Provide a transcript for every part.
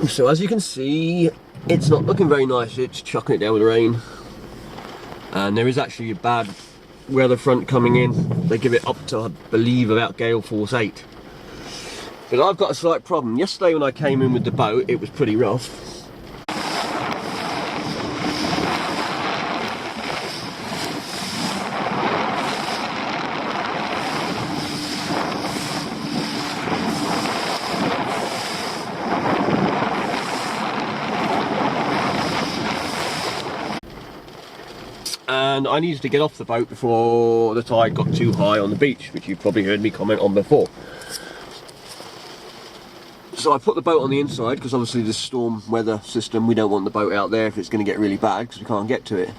So as you can see, it's not looking very nice. It's chucking it down with rain, and there is actually a bad weather front coming in. They give it up to, I believe, about gale force 8. But I've got a slight problem. Yesterday when I came in with the boat, it was pretty rough. And I needed to get off the boat before the tide got too high on the beach, which you've probably heard me comment on before. So I put the boat on the inside, because obviously this storm weather system, we don't want the boat out there if it's going to get really bad, because we can't get to it.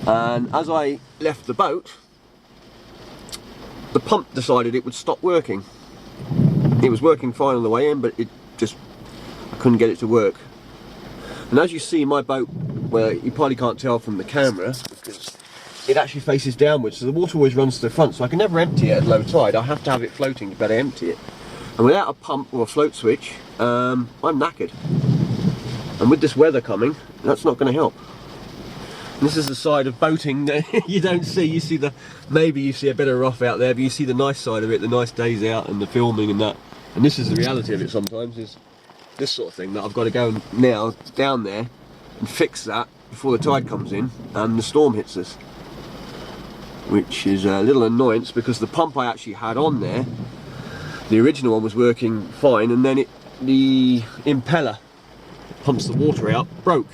And as I left the boat, the pump decided it would stop working. It was working fine on the way in, but I couldn't get it to work. And as you see, my boat, well, you probably can't tell from the camera, because it actually faces downwards, so the water always runs to the front, so I can never empty it at low tide. I have to have it floating to better empty it. And without a pump or a float switch, I'm knackered. And with this weather coming, that's not going to help. And this is the side of boating that you don't see. You see maybe you see a bit of rough out there, but you see the nice side of it, the nice days out and the filming and that. And this is the reality of it sometimes, is this sort of thing, that I've got to go now down there and fix that before the tide comes in and the storm hits us. Which is a little annoyance, because the pump I actually had on there, the original one, was working fine, and then the impeller that pumps the water out broke,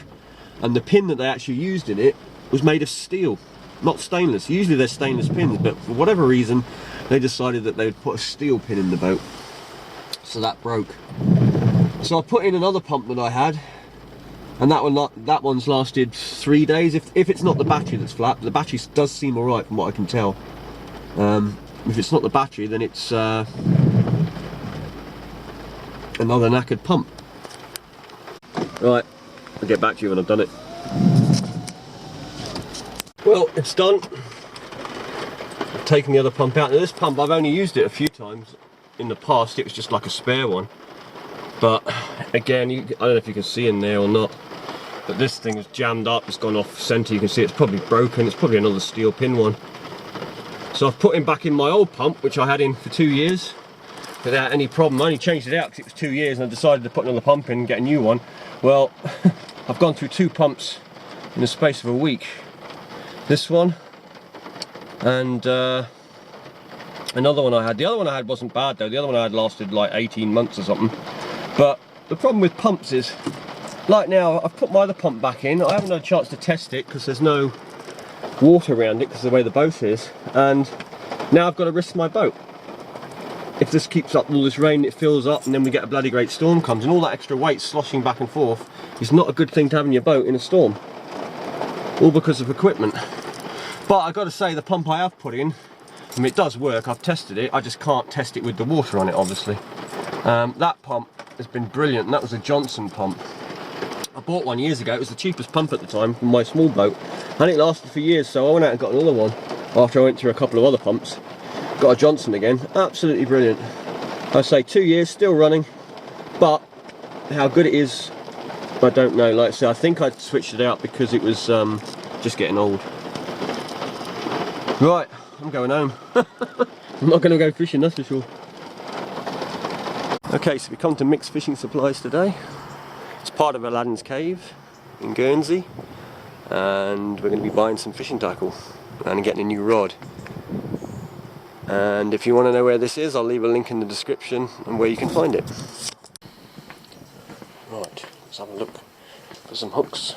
and the pin that they actually used in it was made of steel, not stainless. Usually they're stainless pins, but for whatever reason they decided that they would put a steel pin in the boat, so that broke. So I put in another pump that I had, and that one's lasted 3 days. If it's not the battery that's flat, the battery does seem alright from what I can tell. If it's not the battery, then it's another knackered pump. Right, I'll get back to you when I've done it. Well, it's done. I've taken the other pump out. Now this pump, I've only used it a few times in the past. It was just like a spare one. But again, I don't know if you can see in there or not, but this thing is jammed up, it's gone off centre. You can see it's probably broken. It's probably another steel pin one. So I've put him back in my old pump, which I had in for 2 years without any problem. I only changed it out because it was 2 years, and I decided to put another pump in and get a new one. Well, I've gone through 2 pumps in the space of a week. This one and another one I had. The other one I had wasn't bad though. The other one I had lasted like 18 months or something. But the problem with pumps is, like now, I've put my other pump back in. I haven't had a chance to test it because there's no water around it because of the way the boat is, and now I've got to risk my boat. If this keeps up all this rain, it fills up, and then we get a bloody great storm comes, and all that extra weight sloshing back and forth is not a good thing to have in your boat in a storm. All because of equipment. But I've got to say, the pump I have put in, I mean, it does work. I've tested it. I just can't test it with the water on it, obviously. That pump has been brilliant, and that was a Johnson pump. I bought one years ago. It was the cheapest pump at the time from my small boat, and it lasted for years, so I went out and got another one after I went through a couple of other pumps. Got a Johnson again. Absolutely brilliant. I say 2 years, still running, but how good it is, I don't know. Like I say, I think I switched it out because it was just getting old. Right, I'm going home. I'm not going to go fishing, that's for sure. Okay, so we come to Mixed Fishing Supplies today. It's part of Aladdin's Cave in Guernsey, and we're going to be buying some fishing tackle and getting a new rod. And if you want to know where this is, I'll leave a link in the description and where you can find it. Right, let's have a look for some hooks.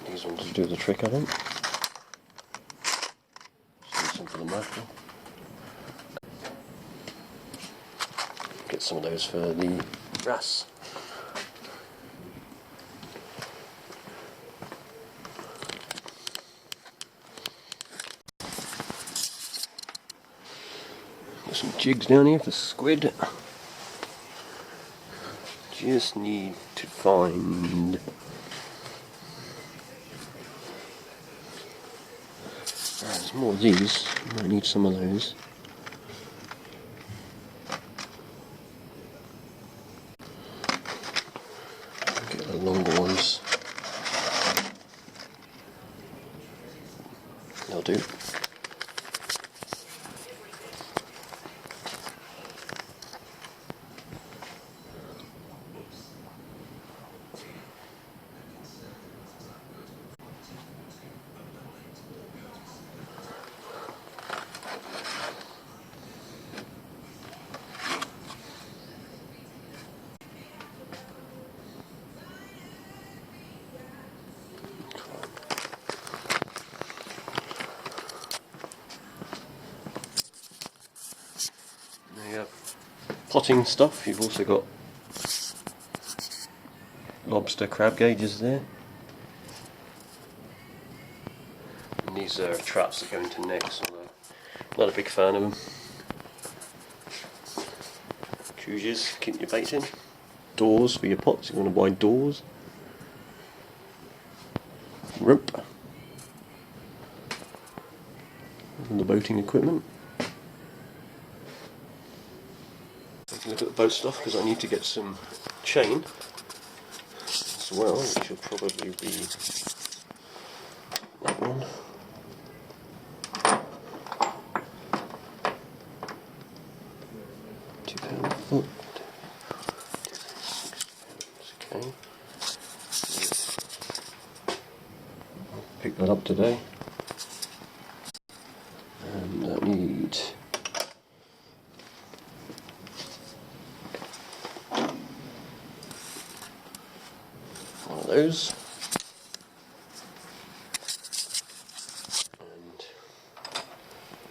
These ones do the trick, I think. Some for the mackerel. Get some of those for the wrasse. Got some jigs down here for squid. Just need to find. There's more of these. Might need some of those. Get the longer ones. They'll do. Potting stuff, you've also got lobster crab gauges there. And these are traps that go into nets, although not a big fan of them. Cruises, keep your bait in. Doors for your pots, you want to buy doors. Rope. And the boating equipment. Look at the boat stuff because I need to get some chain as well, which will probably be that one. £2 a foot. Okay. I'll pick that up today. And I need those. And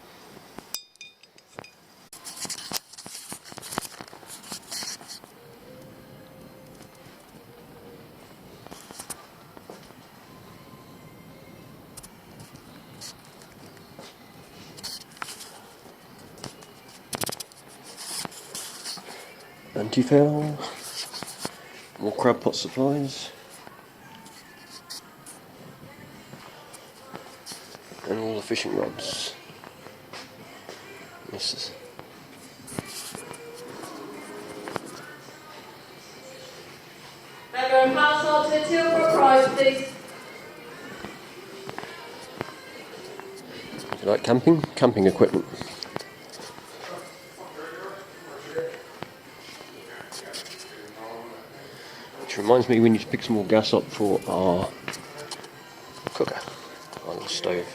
anti-foul, more crab pot supplies. And all the fishing rods. This is Member of household to the till for a prize, please. if you like camping, camping equipment. Which reminds me, we need to pick some more gas up for our cooker on the stove.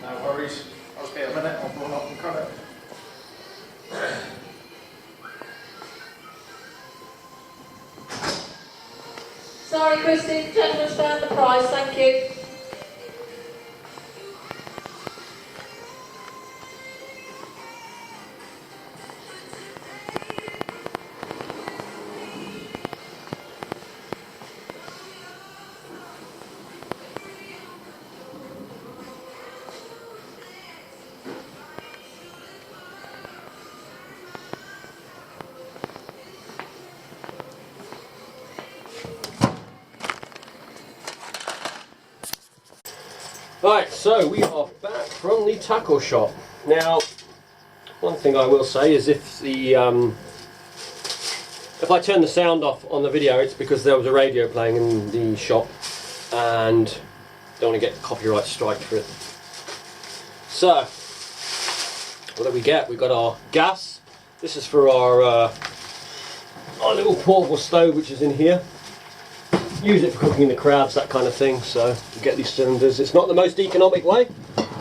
No worries. I'll just be a minute. I'll run up and cut it. Sorry, Christine, gentleman's found the prize, thank you. Right, so we are back from the tackle shop. Now, one thing I will say is if I turn the sound off on the video, it's because there was a radio playing in the shop and don't want to get copyright strike for it. So, what do we get? We've got our gas. This is for our little portable stove which is in here. Use it for cooking the crabs, that kind of thing, so you get these cylinders. It's not the most economic way,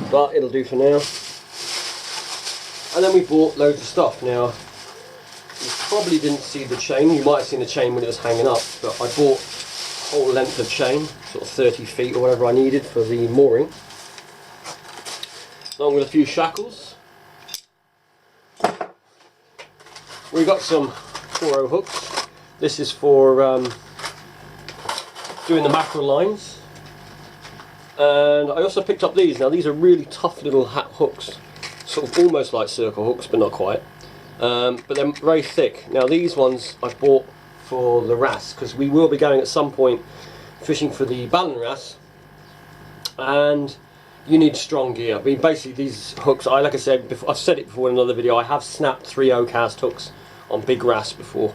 but it'll do for now. And then we bought loads of stuff. Now, you probably didn't see the chain. You might have seen the chain when it was hanging up, but I bought a whole length of chain, sort of 30 feet or whatever I needed for the mooring, along with a few shackles. We got some 4-0 hooks. This is for doing the mackerel lines. And I also picked up these. Now these are really tough little hat hooks, sort of almost like circle hooks, but not quite. But they're very thick. Now these ones I bought for the wrasse, because we will be going at some point fishing for the ballan wrasse, and you need strong gear. I mean, basically these hooks, like I said before, I've said it before in another video, I have snapped 3/0 cast hooks on big wrasse before,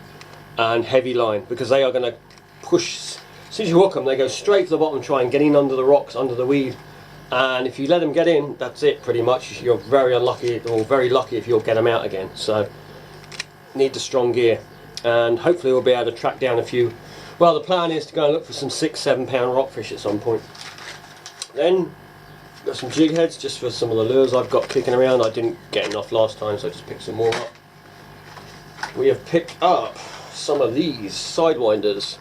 and heavy line, because they are going to push. As soon as you hook them, they go straight to the bottom, try and get in under the rocks, under the weed, and if you let them get in, that's it pretty much. You're very unlucky, or very lucky if you'll get them out again. So need the strong gear, and hopefully we'll be able to track down a few. Well, the plan is to go and look for some 6-7 pound rockfish at some point. Then got some jig heads just for some of the lures I've got kicking around. I didn't get enough last time, so I just picked some more up. We have picked up some of these sidewinders.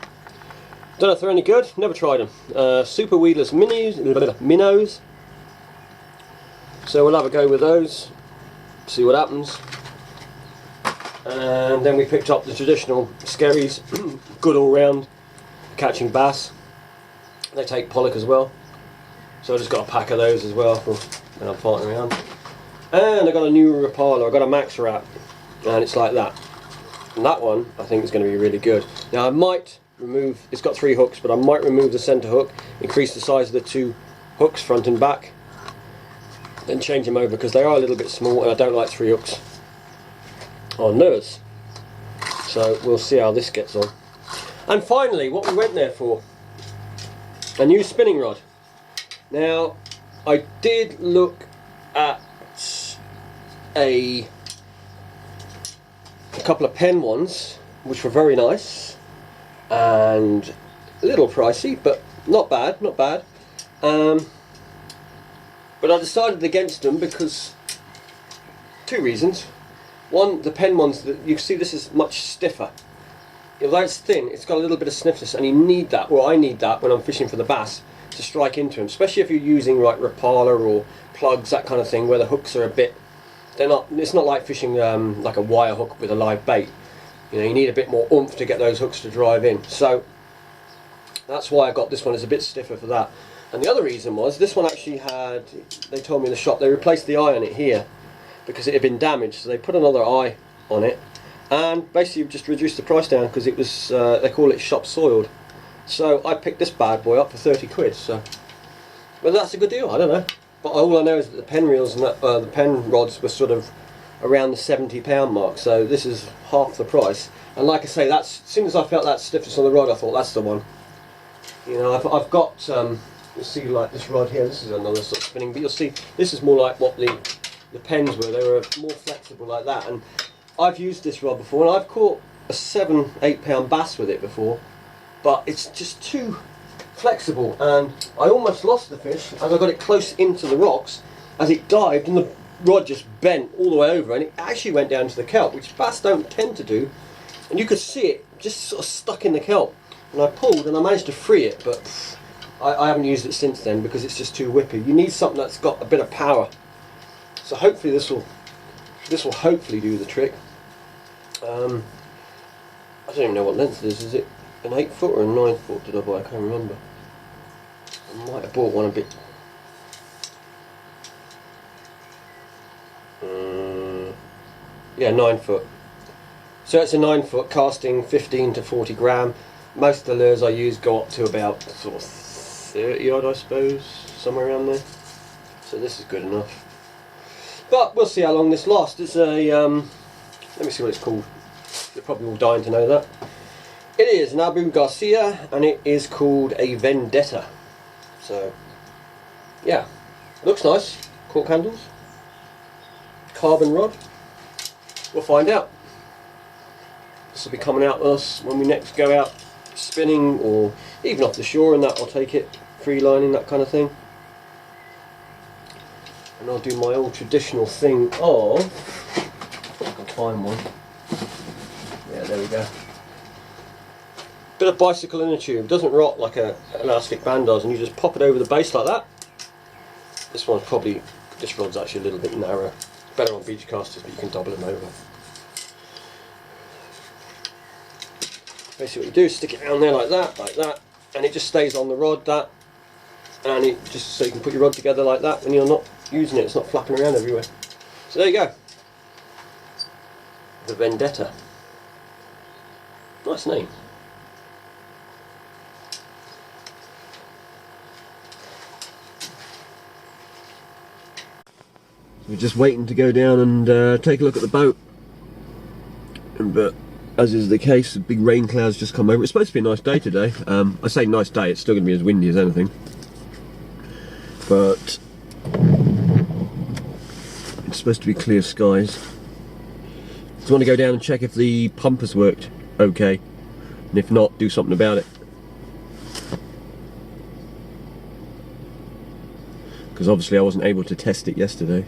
Don't know if they're any good, never tried them. Super weedless minnows. So we'll have a go with those, see what happens. And then we picked up the traditional skerries, good all round, catching bass. They take pollock as well. So I just got a pack of those as well for when I'm farting around. And I got a new Rapala, I got a Max Rap, and it's like that. And that one I think is going to be really good. Now I might remove, it's got 3 hooks, but I might remove the centre hook, increase the size of the 2 hooks front and back, then change them over, because they are a little bit small and I don't like 3 hooks on lures. So we'll see how this gets on. And finally, what we went there for, a new spinning rod. Now I did look at a couple of Penn ones which were very nice and a little pricey, but not bad, not bad. But I decided against them because 2 reasons. One, the Penn ones, that you see, this is much stiffer. Although it's thin, it's got a little bit of stiffness, and you need that, or I need that when I'm fishing for the bass, to strike into them, especially if you're using like Rapala or plugs, that kind of thing, where the hooks are a bit, it's not like fishing like a wire hook with a live bait. You know, you need a bit more oomph to get those hooks to drive in. So that's why I got this one. It's a bit stiffer for that. And the other reason was, this one actually had, they told me in the shop, they replaced the eye on it here because it had been damaged, so they put another eye on it, and basically just reduced the price down because it was, they call it shop soiled. So I picked this bad boy up for 30 quid. So whether that's a good deal, I don't know. But all I know is that the Penn reels and that, the Penn rods were sort of around the £70 mark, so this is half the price. And like I say, that's, as soon as I felt that stiffness on the rod, I thought that's the one. You know, I've got, you'll see like this rod here, this is another sort of spinning, but you'll see this is more like what the Penns were. They were more flexible like that, and I've used this rod before, and I've caught a 7-8 pound bass with it before, but it's just too flexible, and I almost lost the fish as I got it close into the rocks as it dived, and the rod just bent all the way over, and it actually went down to the kelp, which bass don't tend to do, and you could see it just sort of stuck in the kelp. And I pulled and I managed to free it, but I haven't used it since then because it's just too whippy. You need something that's got a bit of power. So hopefully this will hopefully do the trick. I don't even know what length it is. Is it an 8 foot or a 9 foot? Did I buy? I can't remember. I might have bought one a bit. Yeah, 9 foot. So it's a 9 foot, casting 15 to 40 gram. Most of the lures I use go up to about sort of 30 odd, I suppose, somewhere around there. So this is good enough. But we'll see how long this lasts. It's a, let me see what it's called. You're probably all dying to know that. It is an Abu Garcia, and it is called a Vendetta. So, yeah, looks nice. Cork handles, carbon rod. We'll find out. This will be coming out with us when we next go out spinning, or even off the shore, and that I'll take it free lining, that kind of thing. And I'll do my old traditional thing of, if I can find one. Yeah, there we go. Bit of bicycle inner tube. Doesn't rot like a elastic band does, and you just pop it over the base like that. This one's probably, this rod's actually a little bit narrow. Better on beach casters, but you can double them over. Basically what you do is stick it down there like that, and it just stays on the rod, that, and it just so you can put your rod together like that when you're not using it. It's not flapping around everywhere. So there you go. The Vendetta. Nice name. We're just waiting to go down and take a look at the boat. But as is the case, the big rain clouds just come over. It's supposed to be a nice day today. I say nice day, it's still going to be as windy as anything. But it's supposed to be clear skies. So I want to go down and check if the pump has worked okay. And if not, do something about it. Because obviously I wasn't able to test it yesterday.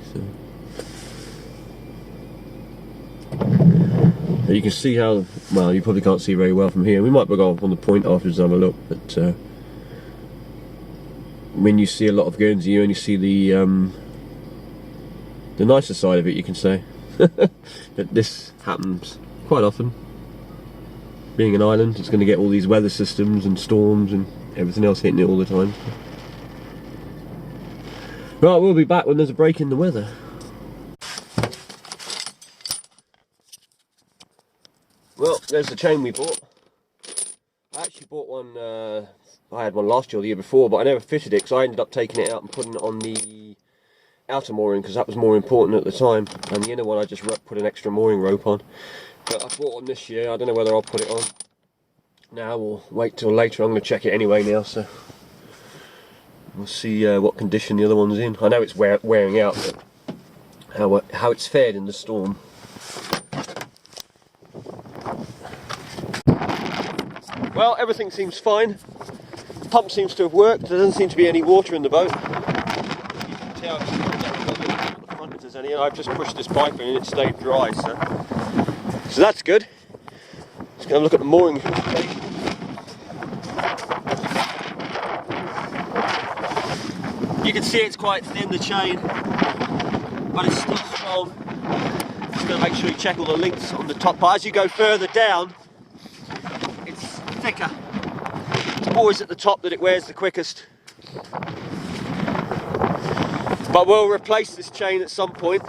So you can see how, well, you probably can't see very well from here. We might go up on the point afterwards and have a look, but when you see a lot of Guernsey, you only see the nicer side of it, you can say. But this happens quite often. Being an island, it's going to get all these weather systems and storms and everything else hitting it all the time. Right, we'll be back when there's a break in the weather. Well, there's the chain we bought. I actually bought one, I had one last year or the year before, but I never fitted it, so I ended up taking it out and putting it on the outer mooring because that was more important at the time. And the inner one I just put an extra mooring rope on. But I bought one this year. I don't know whether I'll put it on now or wait till later. I'm going to check it anyway now, so we'll see what condition the other one's in. I know it's wearing out, but how it's fared in the storm. Well, everything seems fine. The pump seems to have worked. There doesn't seem to be any water in the boat. You can tell on the front if there's any. I've just pushed this pipe in and it stayed dry, so that's good. Just going to look at the mooring. You can see it's quite thin, the chain, but it's still strong. Just going to make sure you check all the links on the top part. As you go further down, it's thicker. It's always at the top that it wears the quickest. But we'll replace this chain at some point.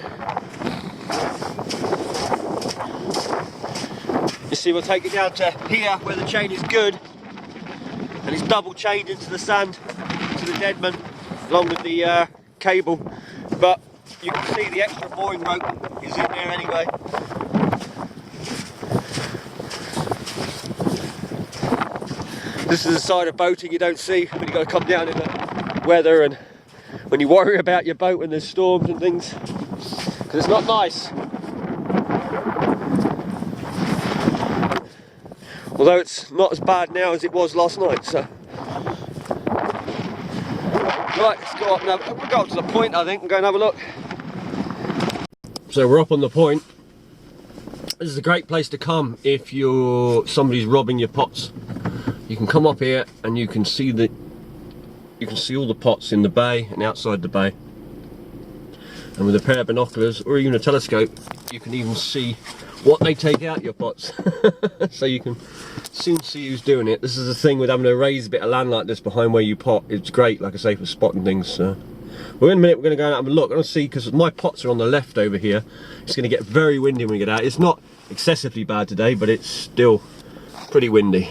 You see, we'll take it down to here where the chain is good, and it's double chained into the sand to the Deadman along with the cable. But you can see the extra mooring rope is in there anyway. This is the side of boating you don't see when you've got to come down in the weather and when you worry about your boat when there's storms and things, because it's not nice. Although it's not as bad now as it was last night, so. Right, let's go up now. We'll go up to the point, I think, and go and have a look. So we're up on the point. This is a great place to come if somebody's robbing your pots. You can come up here and you can see all the pots in the bay and outside the bay. And with a pair of binoculars or even a telescope, you can even see what they take out your pots. So you can soon see who's doing it. This is the thing with having a raised bit of land like this behind where you pot. It's great, like I say, for spotting things. So. Well, in a minute we're going to go out and have a look. I'm going to see, because my pots are on the left over here. It's going to get very windy when we get out. It's not excessively bad today, but it's still pretty windy.